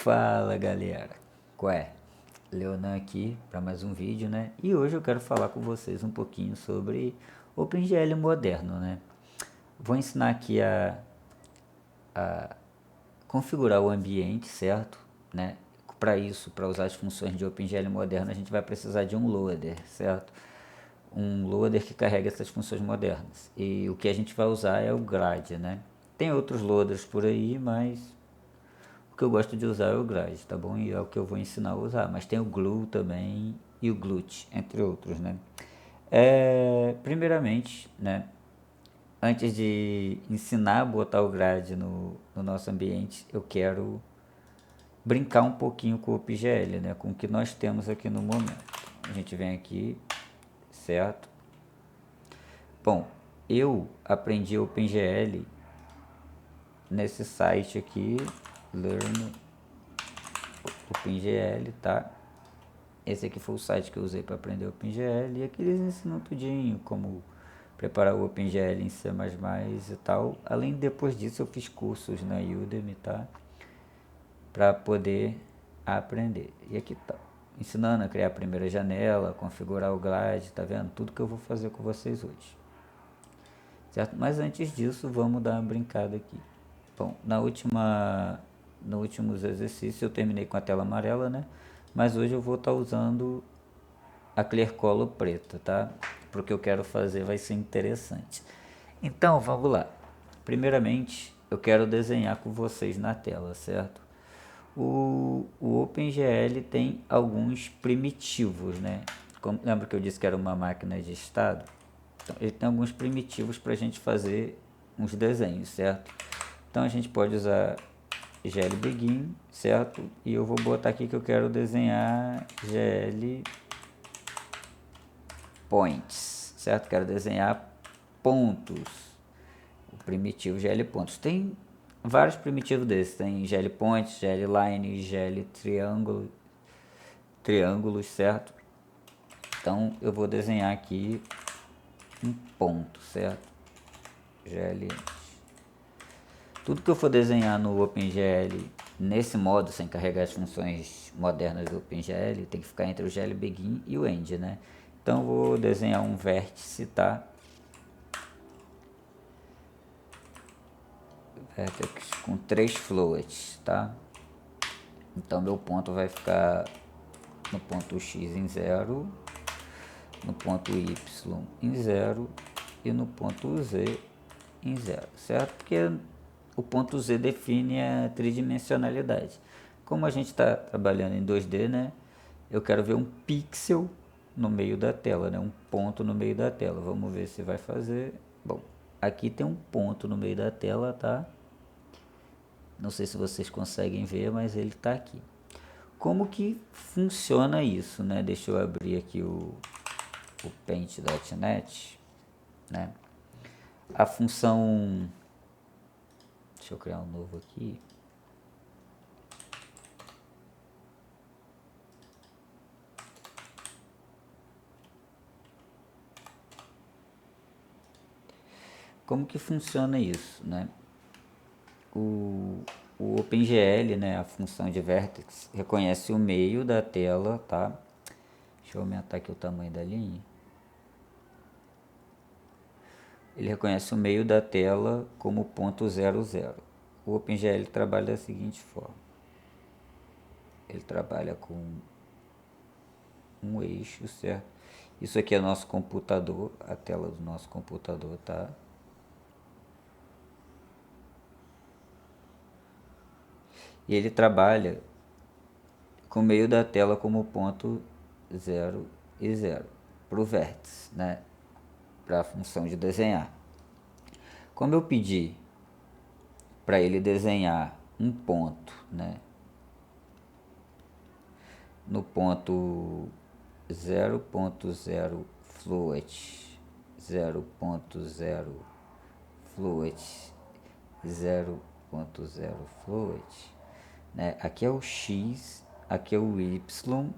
Fala galera, qual é? Leonan aqui para mais um vídeo, né? E hoje eu quero falar com vocês um pouquinho sobre OpenGL moderno, né? Vou ensinar aqui a configurar o ambiente, certo? Né? Para isso, para usar as funções de OpenGL moderno, a gente vai precisar de um loader, certo? Um loader que carrega essas funções modernas. E o que a gente vai usar é o grade, né? Tem outros loaders por aí, mas o que eu gosto de usar é o grade, tá bom? E é o que eu vou ensinar a usar. Mas tem o glue também e o glut, entre outros, né? Primeiramente, né? Antes de ensinar a botar o grade no nosso ambiente, eu quero brincar um pouquinho com o OpenGL, né? Com o que nós temos aqui no momento. A gente vem aqui, certo? Bom, eu aprendi OpenGL nesse site aqui, Learn OpenGL, tá? Esse aqui foi o site que eu usei para aprender OpenGL e aqui eles ensinam tudinho, como preparar o OpenGL em C++ e tal. Além depois disso eu fiz cursos na Udemy, tá? Para poder aprender. E aqui tá, ensinando a criar a primeira janela, configurar o glide, tá vendo? Tudo que eu vou fazer com vocês hoje. Certo? Mas antes disso, vamos dar uma brincada aqui. Bom, no últimos exercícios eu terminei com a tela amarela, né? Mas hoje eu vou estar usando a clear color preta, tá? Porque eu quero fazer vai ser interessante. Então, vamos lá. Primeiramente, eu quero desenhar com vocês na tela, certo? O OpenGL tem alguns primitivos, né? Lembra que eu disse que era uma máquina de estado? Então, ele tem alguns primitivos para a gente fazer uns desenhos, certo? Então a gente pode usar GL Begin, certo? E eu vou botar aqui que eu quero desenhar GL Points, certo? Quero desenhar pontos. O primitivo GL Pontos. Tem vários primitivos desses. Tem GL Points, GL Line, GL triângulos, certo? Então eu vou desenhar aqui um ponto, certo? GL. Tudo que eu for desenhar no OpenGL nesse modo, sem carregar as funções modernas do OpenGL, tem que ficar entre o GL Begin e o End, né? Então eu vou desenhar um vértice, tá? Vértex com 3 floats, tá? Então meu ponto vai ficar no ponto X em 0, no ponto Y em 0 e no ponto Z em 0, certo? Porque o ponto Z define a tridimensionalidade. Como a gente está trabalhando em 2D, né? Eu quero ver um pixel no meio da tela, né? Um ponto no meio da tela. Vamos ver se vai fazer. Bom, aqui tem um ponto no meio da tela, tá? Não sei se vocês conseguem ver, mas ele está aqui. Como que funciona isso, né? Deixa eu abrir aqui o Paint.net, né? A função... Deixa eu criar um novo aqui. Como que funciona isso, né? O OpenGL, né, a função de vertex, reconhece o meio da tela, tá? Deixa eu aumentar aqui o tamanho da linha. Ele reconhece o meio da tela como ponto 00. O OpenGL trabalha da seguinte forma. Ele trabalha com um eixo, certo? Isso aqui é nosso computador, a tela do nosso computador, tá? E ele trabalha com o meio da tela como ponto 0 e 0 para o vértice, né? Para a função de desenhar. Como eu pedi para ele desenhar um ponto, né? No ponto 0.0 float, 0.0 float, 0.0 float, né? Aqui é o X, aqui é o Y,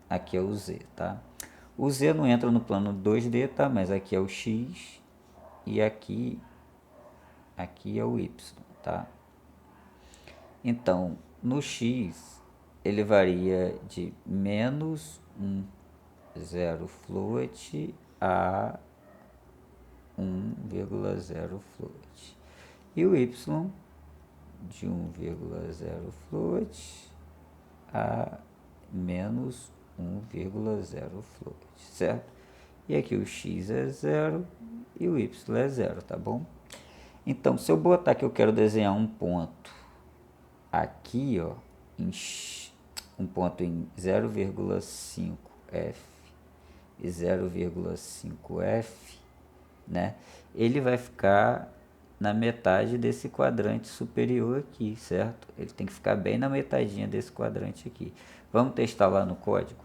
aqui é o Z, tá? O Z não entra no plano 2D, tá? Mas aqui é o X e aqui é o Y, tá? Então, no X ele varia de menos 0 float a 1,0 float. E o y de 1,0 float a menos 1,0 float, certo? E aqui o x é 0 e o y é 0, tá bom? Então, se eu botar que eu quero desenhar um ponto aqui, ó, um ponto em 0,5f e 0,5f, né? Ele vai ficar na metade desse quadrante superior aqui, certo? Ele tem que ficar bem na metadinha desse quadrante aqui. Vamos testar lá no código.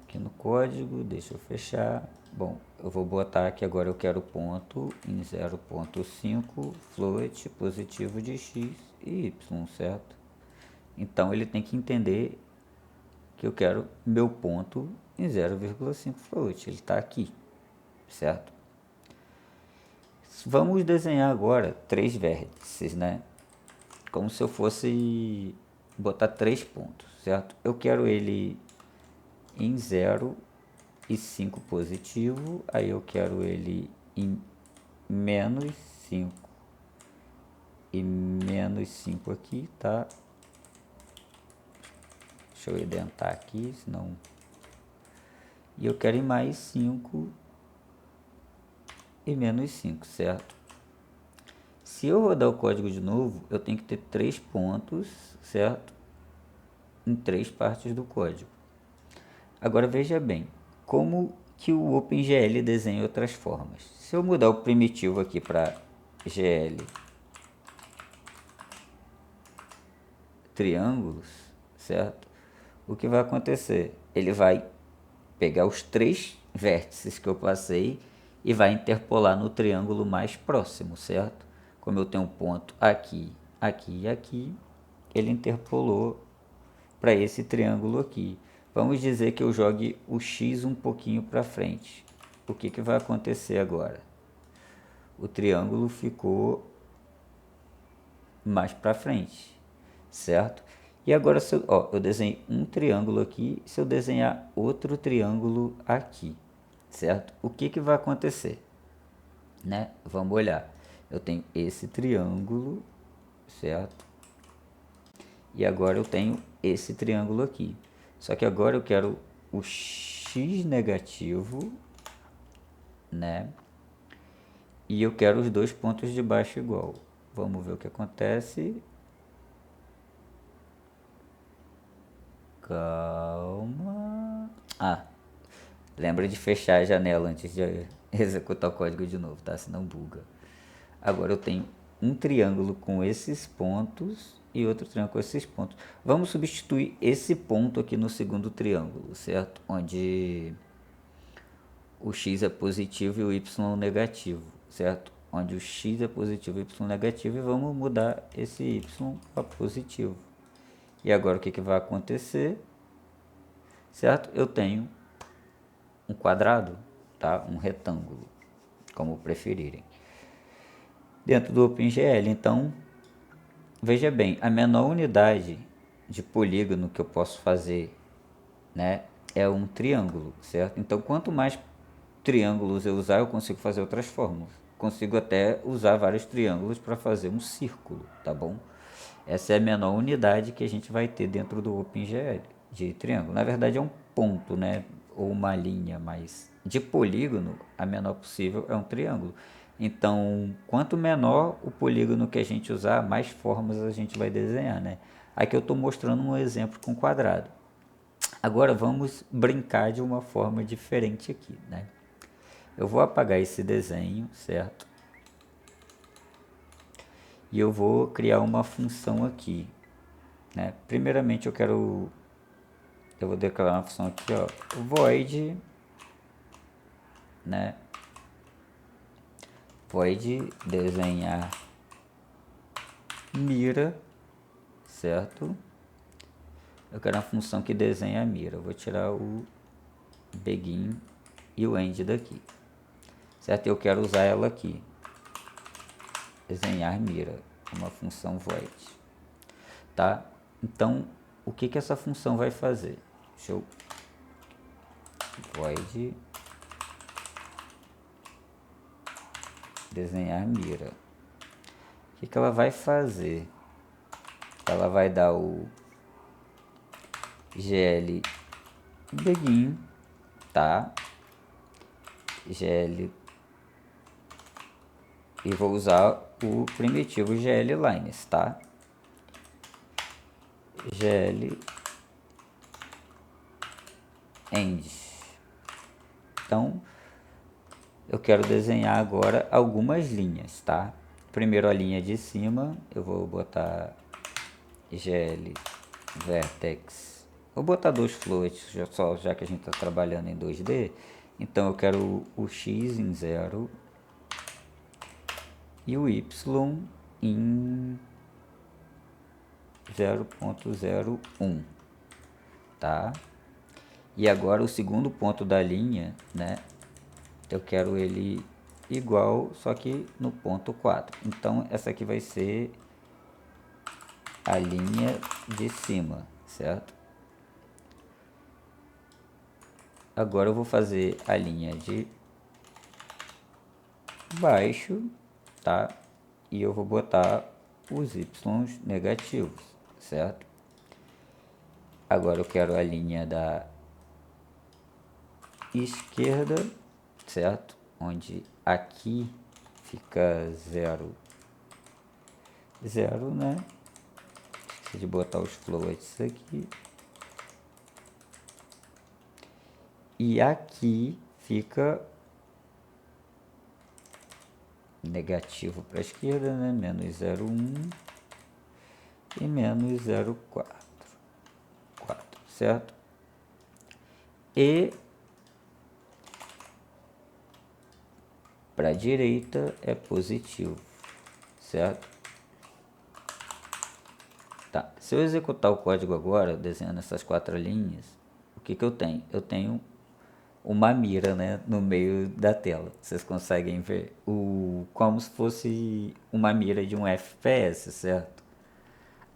Aqui no código, deixa eu fechar. Bom, eu vou botar que agora eu quero ponto em 0,5 float positivo de x e y, certo? Então ele tem que entender que eu quero meu ponto em 0,5 float, ele está aqui, certo? Vamos desenhar agora 3 vértices, né? Como se eu fosse botar 3 pontos, certo? Eu quero ele em 0 e 5 positivo, aí eu quero ele em menos 5 e menos 5 aqui, tá? Deixa eu indentar aqui, senão... E eu quero em mais 5 e menos 5, certo? Se eu rodar o código de novo, eu tenho que ter 3 pontos, certo? Em 3 partes do código. Agora veja bem, como que o OpenGL desenha outras formas. Se eu mudar o primitivo aqui para GL triângulos, certo? O que vai acontecer? Ele vai pegar os 3 vértices que eu passei e vai interpolar no triângulo mais próximo, certo? Como eu tenho um ponto aqui, aqui e aqui, ele interpolou para esse triângulo aqui. Vamos dizer que eu jogue o x um pouquinho para frente. O que vai acontecer agora? O triângulo ficou mais para frente, certo? E agora, se eu desenhei um triângulo aqui, se eu desenhar outro triângulo aqui, certo? O que vai acontecer? Né? Vamos olhar. Eu tenho esse triângulo, certo? E agora eu tenho esse triângulo aqui. Só que agora eu quero o x negativo, né? E eu quero os 2 pontos de baixo igual. Vamos ver o que acontece. Calma. Lembra de fechar a janela antes de executar o código de novo, tá? Senão buga. Agora eu tenho um triângulo com esses pontos e outro triângulo com esses pontos. Vamos substituir esse ponto aqui no segundo triângulo, certo? Onde o x é positivo e o y negativo, certo? Onde o x é positivo e o y negativo, e vamos mudar esse y para positivo. E agora o que vai acontecer? Certo? Eu tenho um quadrado, tá? Um retângulo, como preferirem, dentro do OpenGL. Então, veja bem, a menor unidade de polígono que eu posso fazer, né, é um triângulo, certo? Então, quanto mais triângulos eu usar, eu consigo fazer outras formas. Consigo até usar vários triângulos para fazer um círculo, tá bom? Essa é a menor unidade que a gente vai ter dentro do OpenGL de triângulo. Na verdade é um ponto, né? Ou uma linha, mas de polígono, a menor possível é um triângulo. Então, quanto menor o polígono que a gente usar, mais formas a gente vai desenhar, né? Aqui eu estou mostrando um exemplo com quadrado. Agora vamos brincar de uma forma diferente aqui, né? Eu vou apagar esse desenho, certo? E eu vou criar uma função aqui, né? Primeiramente eu vou declarar uma função aqui, ó, void, né? Void desenhar mira, certo? Eu quero uma função que desenha a mira. Eu vou tirar o begin e o end daqui, certo? Eu quero usar ela aqui, desenhar mira, uma função void. tá? Então, o que que essa função vai fazer? Deixa eu void desenhar mira. O que que ela vai fazer? Ela vai dar o gl begin, tá? Gl, e vou usar o primitivo gl lines, tá? Gl end. Então, eu quero desenhar agora algumas linhas, tá? Primeiro a linha de cima, eu vou botar gl vertex. Vou botar dois floats, já que a gente está trabalhando em 2D. Então eu quero o x em 0 e o y em 0.01, tá? E agora o segundo ponto da linha, né? Eu quero ele igual, só que no ponto 4. Então essa aqui vai ser a linha de cima, certo? Agora eu vou fazer a linha de baixo, tá? E eu vou botar os y negativos, certo? Agora eu quero a linha da esquerda, certo? Onde aqui fica 0, 0, né? Esqueci de botar os floats aqui. E aqui fica negativo para a esquerda, né? Menos 0,1 e menos 0,4, 4, certo? E para a direita é positivo, certo? Tá, se eu executar o código agora, desenhando essas 4 linhas, o que que eu tenho? Eu tenho uma mira, né, no meio da tela. Vocês conseguem ver como se fosse uma mira de um FPS, certo?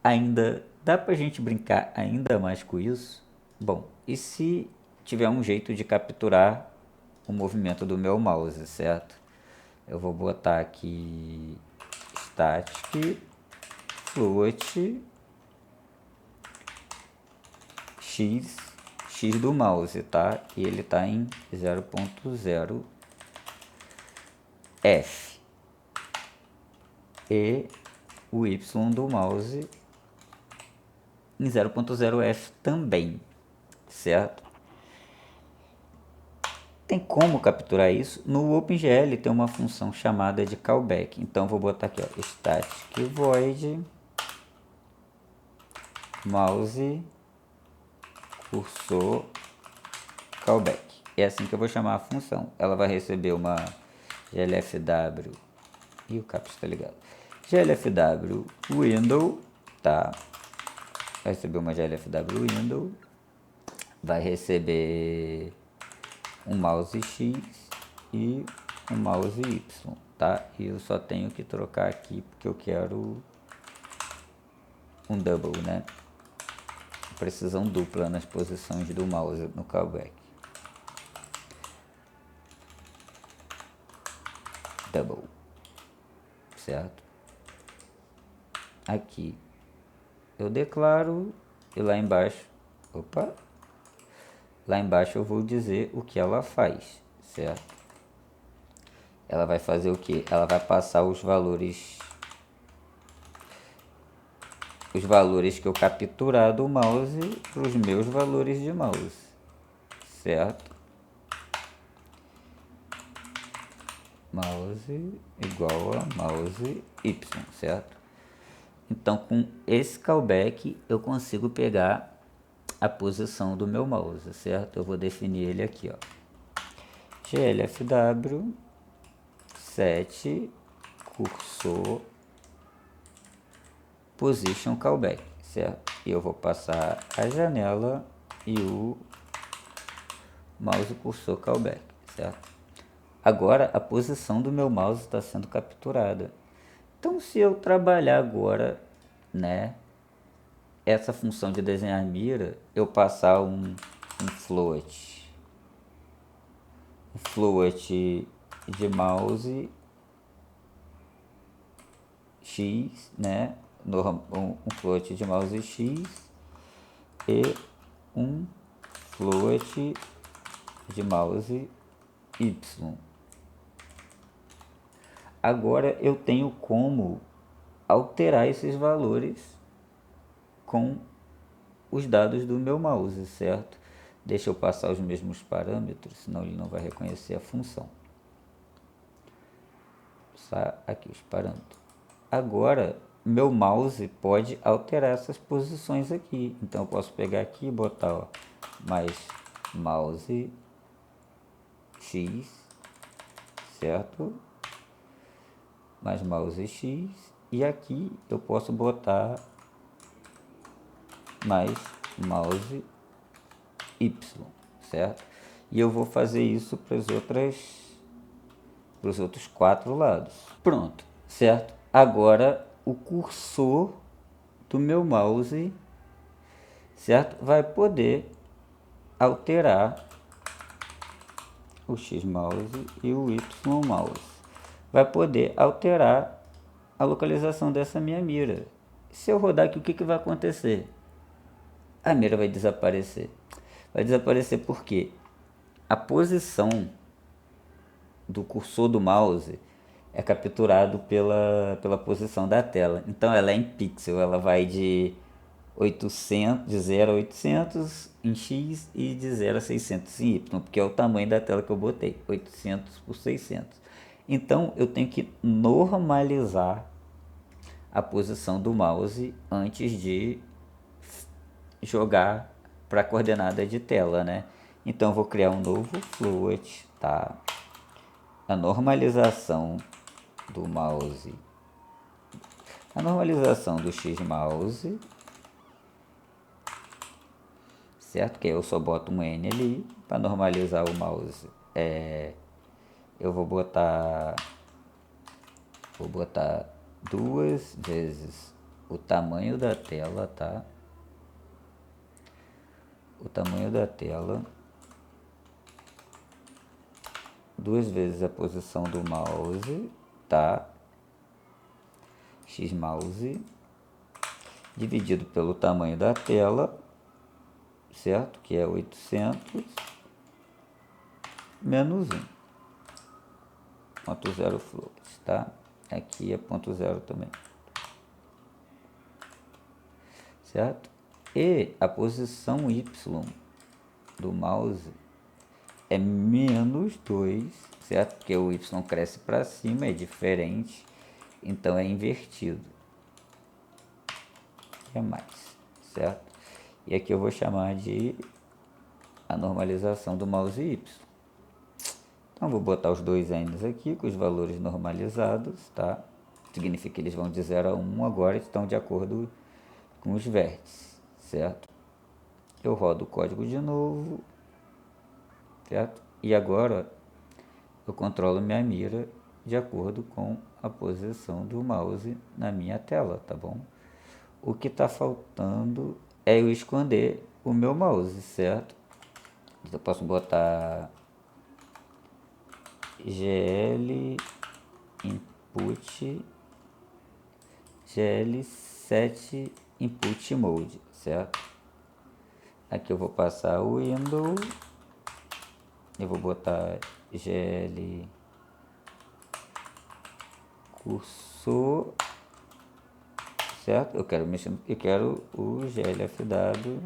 Ainda dá pra gente brincar ainda mais com isso? Bom, e se tiver um jeito de capturar o movimento do meu mouse, certo? Eu vou botar aqui static float x do mouse, tá? E ele tá em 0.0 f. E o y do mouse em 0.0 f também, certo? Tem como capturar isso? No OpenGL tem uma função chamada de callback. Então vou botar aqui, ó, static void mouse cursor callback. É assim que eu vou chamar a função. Ela vai receber uma glfw e o caps está ligado. glfw window, tá? Vai receber uma glfw window, vai receber um mouse x e um mouse y, tá? E eu só tenho que trocar aqui porque eu quero um double, né? Precisão dupla nas posições do mouse no callback. Double, certo? Aqui eu declaro e lá embaixo, opa, lá embaixo eu vou dizer o que ela faz, certo? Ela vai fazer o que? Ela vai passar os valores que eu capturar do mouse para os meus valores de mouse, certo? Mouse igual a mouse y, certo? Então com esse callback eu consigo pegar a posição do meu mouse, certo? Eu vou definir ele aqui, ó, glfw set cursor position callback, certo? E eu vou passar a janela e o mouse cursor callback, certo? Agora a posição do meu mouse está sendo capturada. Então se eu trabalhar agora, né, essa função de desenhar mira, eu passar um float de mouse X, né? Um float de mouse X e um float de mouse Y. Agora eu tenho como alterar esses valores com os dados do meu mouse, certo? Deixa eu passar os mesmos parâmetros, senão ele não vai reconhecer a função. Aqui os parâmetros. Agora, meu mouse pode alterar essas posições aqui. Então eu posso pegar aqui e botar, ó, mais mouse X, certo? Mais mouse X. E aqui eu posso botar mais mouse Y, certo? E eu vou fazer isso para os outros 4 lados. Pronto, certo? Agora o cursor do meu mouse, certo? Vai poder alterar o X mouse e o Y mouse. Vai poder alterar a localização dessa minha mira. Se eu rodar aqui, o que vai acontecer? A mira vai desaparecer. Vai desaparecer porque a posição do cursor do mouse é capturado pela posição da tela. Então ela é em pixel, ela vai de 0 a 800 em X e de 0 a 600 em Y, porque é o tamanho da tela que eu botei, 800 por 600. Então eu tenho que normalizar a posição do mouse antes de jogar para a coordenada de tela, né? Então eu vou criar um novo float, tá? A normalização do mouse, a normalização do X mouse, certo? Que eu só boto um N ali para normalizar o mouse. Eu vou botar 2 vezes o tamanho da tela, tá? O tamanho da tela, 2 vezes a posição do mouse, tá? X mouse dividido pelo tamanho da tela, certo? Que é 800 menos 1. Ponto zero float, tá? Aqui é ponto zero também, certo? E a posição Y do mouse é menos 2, certo? Porque o Y cresce para cima, é diferente, então é invertido. É mais, certo? E aqui eu vou chamar de a normalização do mouse Y. Então vou botar os dois N's aqui com os valores normalizados, tá? Significa que eles vão de 0 a 1 agora, estão de acordo com os vértices, certo? Eu rodo o código de novo, certo? E agora eu controlo minha mira de acordo com a posição do mouse na minha tela, tá bom? O que está faltando é eu esconder o meu mouse, certo? Então eu posso botar GL input GL set input mode, certo? Aqui eu vou passar o window, eu vou botar GL cursor, certo? Eu quero o glfw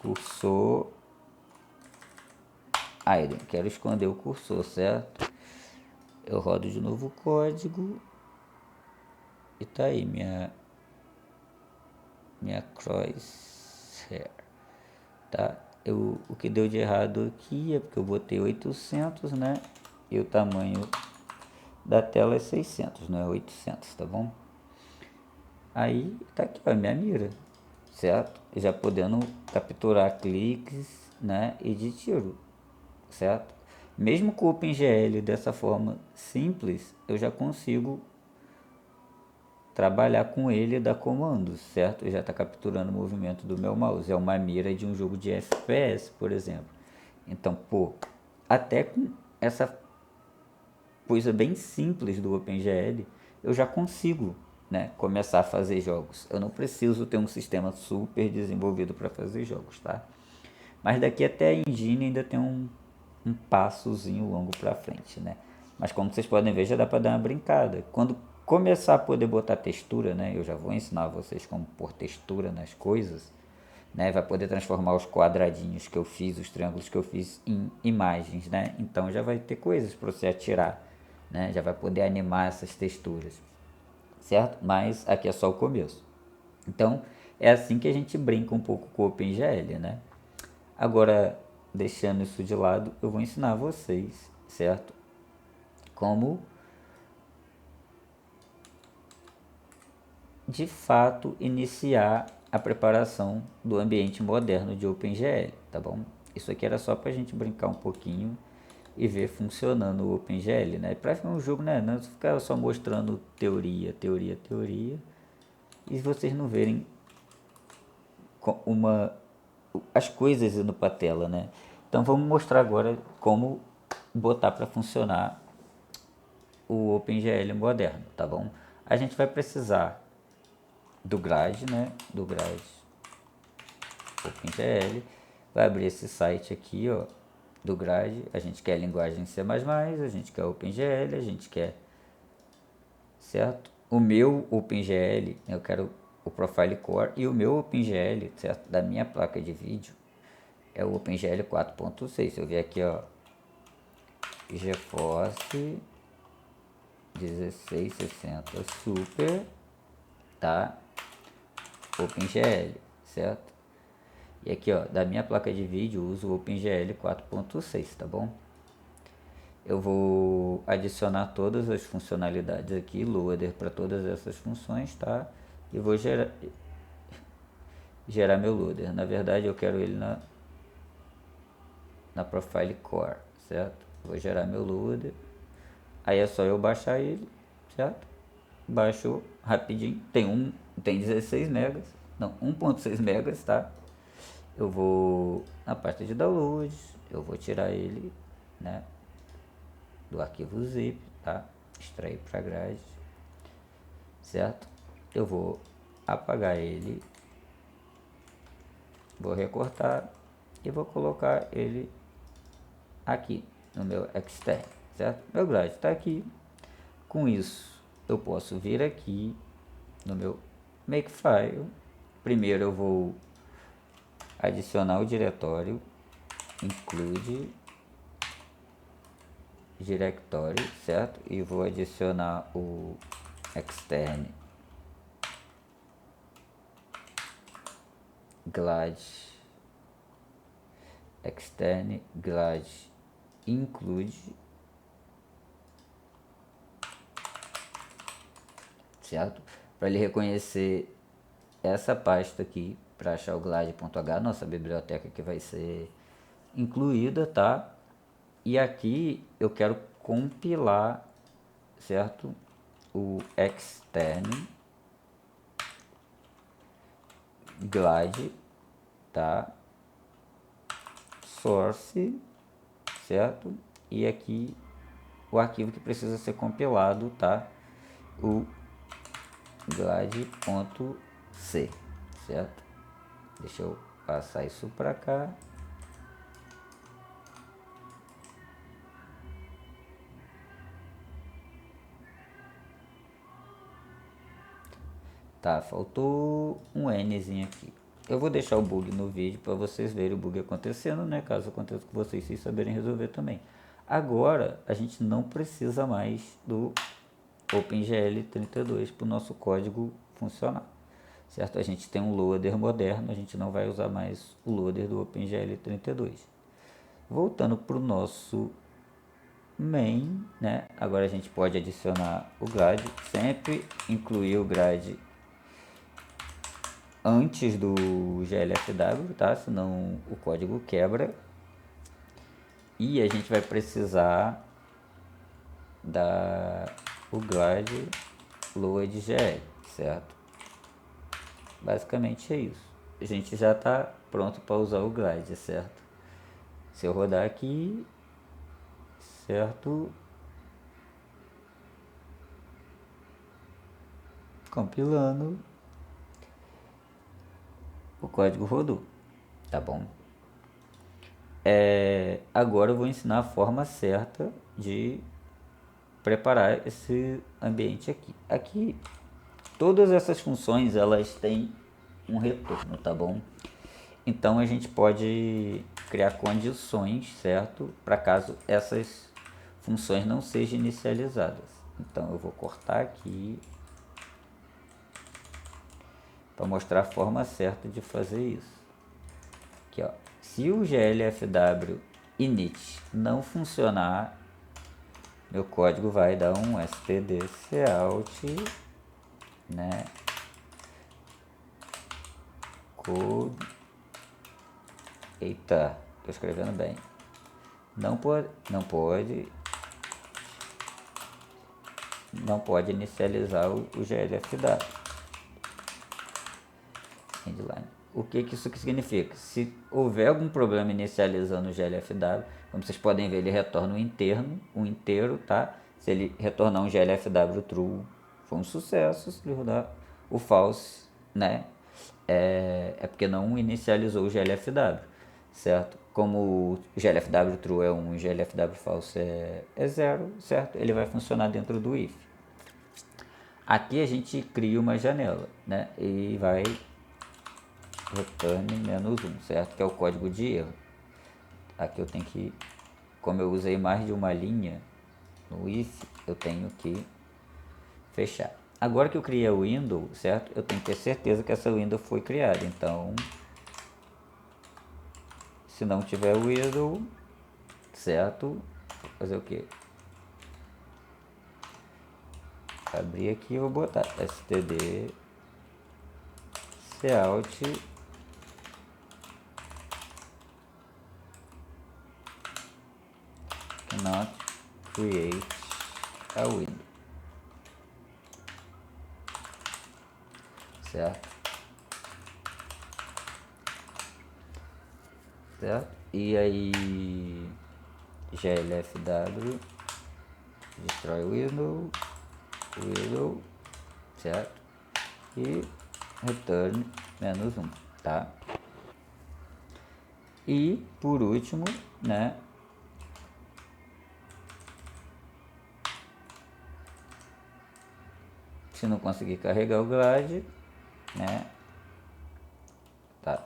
cursor hidden, quero esconder o cursor, certo? Eu rodo de novo o código e tá aí minha crosshair, tá? O que deu de errado aqui é porque eu botei 800, né? E o tamanho da tela é 600, não é 800, tá bom? Aí tá aqui a minha mira, certo? Já podendo capturar cliques, né? E de tiro, certo? Mesmo com o OpenGL dessa forma simples, eu já consigo trabalhar com ele e dar comandos, certo? Já está capturando o movimento do meu mouse. É uma mira de um jogo de FPS, por exemplo. Então, pô, até com essa coisa bem simples do OpenGL, eu já consigo, né, começar a fazer jogos. Eu não preciso ter um sistema super desenvolvido para fazer jogos, tá? Mas daqui até a engine ainda tem um passozinho longo para frente, né? Mas como vocês podem ver, já dá para dar uma brincada. Quando começar a poder botar textura, né? Eu já vou ensinar vocês como pôr textura nas coisas, né? Vai poder transformar os quadradinhos que eu fiz, os triângulos que eu fiz em imagens, né? Então já vai ter coisas para você atirar, né? Já vai poder animar essas texturas, certo? Mas aqui é só o começo. Então é assim que a gente brinca um pouco com o OpenGL, né? Agora, deixando isso de lado, eu vou ensinar vocês, certo? Como de fato iniciar a preparação do ambiente moderno de OpenGL, tá bom? Isso aqui era só para a gente brincar um pouquinho e ver funcionando o OpenGL, né? Para um jogo, né? Não ficar só mostrando teoria, teoria, teoria e vocês não verem as coisas indo para a tela, né? Então vamos mostrar agora como botar para funcionar o OpenGL moderno, tá bom? A gente vai precisar do grade, né? Do grade OpenGL. Vai abrir esse site aqui, ó, do grade. A gente quer linguagem C++, a gente quer OpenGL, a gente quer, certo? O meu OpenGL, eu quero o Profile Core e o meu OpenGL, certo? Da minha placa de vídeo é o OpenGL 4.6. Se eu ver aqui, ó, GeForce 1660 Super, tá? OpenGL, certo? E aqui, ó, da minha placa de vídeo, eu uso o OpenGL 4.6, tá bom? Eu vou adicionar todas as funcionalidades aqui, loader para todas essas funções, tá? E vou gerar meu loader. Na verdade, eu quero ele na Profile Core, certo? Vou gerar meu loader. Aí é só eu baixar ele, certo? Baixou rapidinho. Tem 16 megas, não, 1.6 megas, tá? Eu vou na pasta de downloads, eu vou tirar ele, né, do arquivo zip, tá? Extrair para grade, certo? Eu vou apagar ele, vou recortar e vou colocar ele aqui no meu extern, certo? Meu grade está aqui. Com isso, eu posso vir aqui no meu Makefile. Primeiro eu vou adicionar o diretório include directory, certo? E vou adicionar o extern glad include, certo? Para ele reconhecer essa pasta aqui, para achar o glad.h, nossa biblioteca que vai ser incluída, tá? E aqui eu quero compilar, certo? O extern glad, tá? Source, certo? E aqui o arquivo que precisa ser compilado, tá? O glad.c, certo? Deixa eu passar isso para cá. Tá, faltou um Nzinho aqui. Eu vou deixar o bug no vídeo para vocês verem o bug acontecendo, né? Caso aconteça com vocês, vocês saberem resolver também. Agora, a gente não precisa mais do OpenGL 32 para o nosso código funcionar, certo? A gente tem um loader moderno, a gente não vai usar mais o loader do OpenGL 32. Voltando para o nosso main, né? Agora a gente pode adicionar o grade, sempre incluir o grade antes do glfw, tá? Senão o código quebra. E a gente vai precisar da o glad load.gl, certo? Basicamente é isso. A gente já está pronto para usar o Glide, certo? Se eu rodar aqui, certo? Compilando, o código rodou, tá bom? Agora eu vou ensinar a forma certa de preparar esse ambiente aqui. Aqui, todas essas funções, elas têm um retorno, tá bom? Então a gente pode criar condições, certo? Para caso essas funções não sejam inicializadas. Então eu vou cortar aqui para mostrar a forma certa de fazer isso. Aqui, ó. Se o glfw init não funcionar, meu código vai dar um stdcout, né? Code. Eita, tô escrevendo bem. Não pode inicializar o glfw. Endline. O que isso significa? Se houver algum problema inicializando o glfw, como vocês podem ver, ele retorna um inteiro, tá? Se ele retornar um glfw true, foi um sucesso. Se ele rodar o false, né? É porque não inicializou o glfw, certo? Como o glfw true é 1 e o glfw false é 0, certo? Ele vai funcionar dentro do if. Aqui a gente cria uma janela, né? E vai return -1, certo? Que é o código de erro. Aqui eu tenho que, como eu usei mais de uma linha no if, eu tenho que fechar. Agora que eu criei a window, certo? Eu tenho que ter certeza que essa window foi criada. Então, se não tiver window, certo? Vou fazer o que? Abrir aqui e vou botar std cout cannot create a window, certo? E aí glfw destrói o window, certo? E return -1, tá? E por último, né, se não conseguir carregar o glide, né, tá?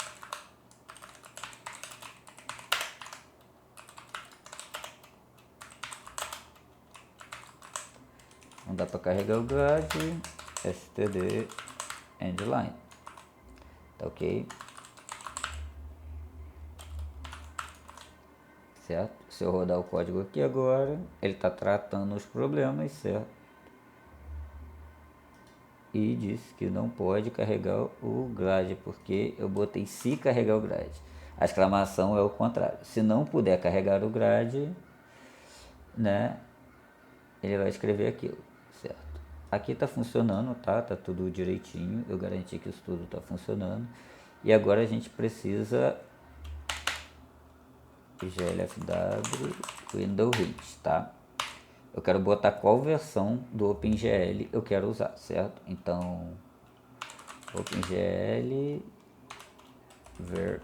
Não dá para carregar o glide, std endline, tá ok? Certo? Se eu rodar o código aqui agora, ele está tratando os problemas, certo? E disse que não pode carregar o grade, porque eu botei se carregar o grade. A exclamação é o contrário. Se não puder carregar o grade, né, ele vai escrever aquilo, certo? Aqui está funcionando, tá? Tá tudo direitinho. Eu garanti que isso tudo está funcionando. E agora a gente precisa glfw window hint, tá? Eu quero botar qual versão do OpenGL eu quero usar, certo? Então, OpenGL ver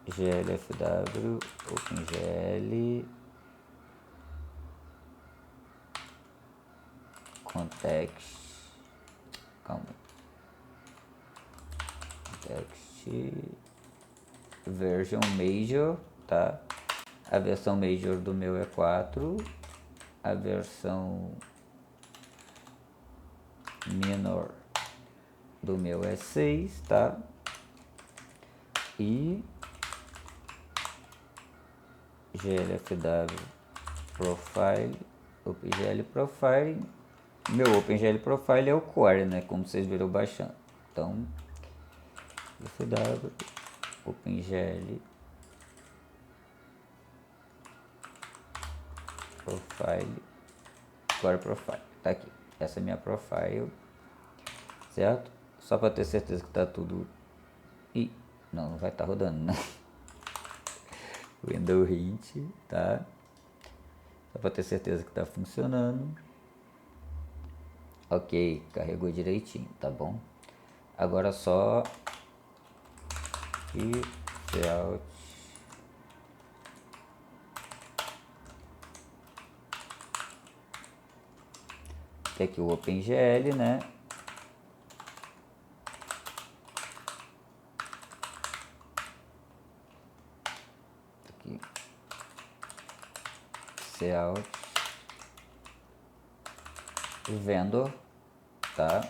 glfw OpenGL context, calma, context version major, tá? A versão major do meu é 4, a versão minor do meu é 6, tá? E glfw profile, OpenGL profile, meu OpenGL profile é o core, né? Como vocês viram baixando. Então, glfw OpenGL profile, core profile. tá aqui. Essa é a minha profile, certo? Só para ter certeza que tá tudo... Ih, não vai estar rodando, né? Windows Hint, tá? Só para ter certeza que tá funcionando. Ok, carregou direitinho, tá bom? Agora só e layout. Tem aqui o OpenGL, né? Aqui. Layout. Vendor, tá?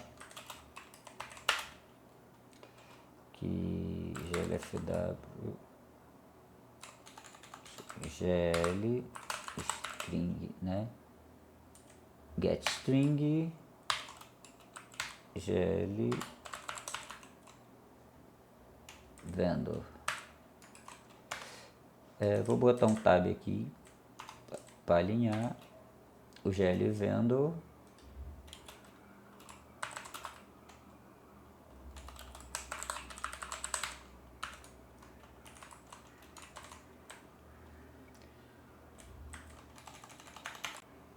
Que glfw gl string, né? Get string gl vendor. Vou botar um tab aqui para alinhar o gl vendor.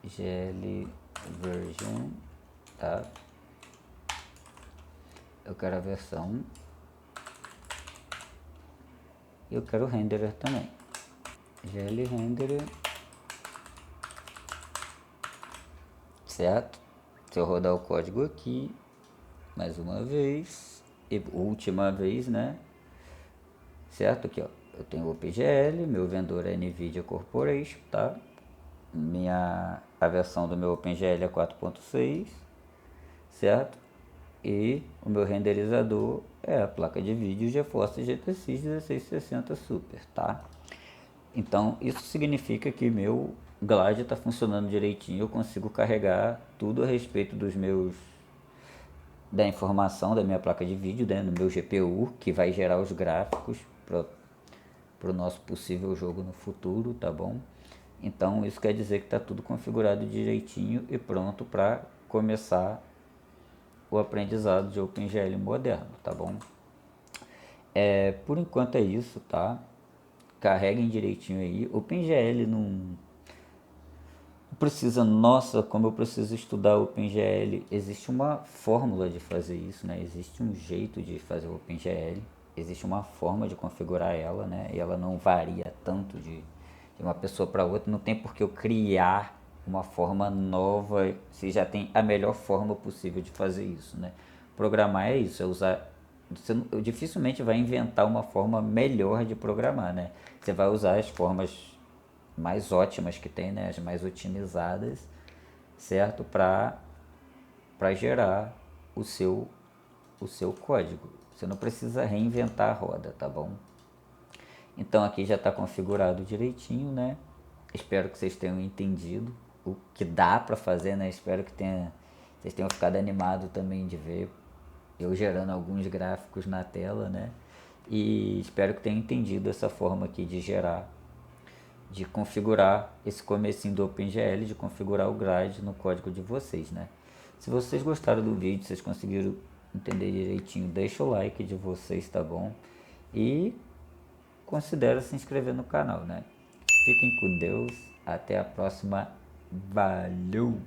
GL version, tá? Eu quero a versão e eu quero o renderer também. GL renderer, certo? Se eu rodar o código aqui mais uma vez e última vez, né? Certo? Aqui, ó, eu tenho o OpenGL, meu vendedor é NVIDIA Corporation, tá? A versão do meu OpenGL é 4.6, certo? E o meu renderizador é a placa de vídeo GeForce GTX 1660 Super, tá? Então isso significa que meu Glide está funcionando direitinho, eu consigo carregar tudo a respeito da informação da minha placa de vídeo, né, no meu GPU, que vai gerar os gráficos para o nosso possível jogo no futuro, tá bom? Então isso quer dizer que está tudo configurado direitinho e pronto para começar o aprendizado de OpenGL moderno, tá bom? Por enquanto é isso, tá? Carreguem direitinho aí. OpenGL não precisa, nossa, como eu preciso estudar OpenGL. Existe uma fórmula de fazer isso, né? Existe um jeito de fazer o OpenGL. Existe uma forma de configurar ela, né? E ela não varia tanto de uma pessoa para outra. Não tem por que eu criar uma forma nova se já tem a melhor forma possível de fazer isso, né? Programar é isso, é usar... Você dificilmente vai inventar uma forma melhor de programar, né? Você vai usar as formas mais ótimas que tem, né? As mais otimizadas, certo? Para gerar o seu código. Você não precisa reinventar a roda, tá bom? Então aqui já está configurado direitinho, né? Espero que vocês tenham entendido o que dá para fazer, né? Espero que vocês tenham ficado animados também de ver eu gerando alguns gráficos na tela, né? E espero que tenham entendido essa forma aqui de gerar, de configurar esse comecinho do OpenGL, de configurar o grade no código de vocês, né? Se vocês gostaram do vídeo, vocês conseguiram entender direitinho, deixa o like de vocês, tá bom? E considera se inscrever no canal, né? Fiquem com Deus, até a próxima, valeu!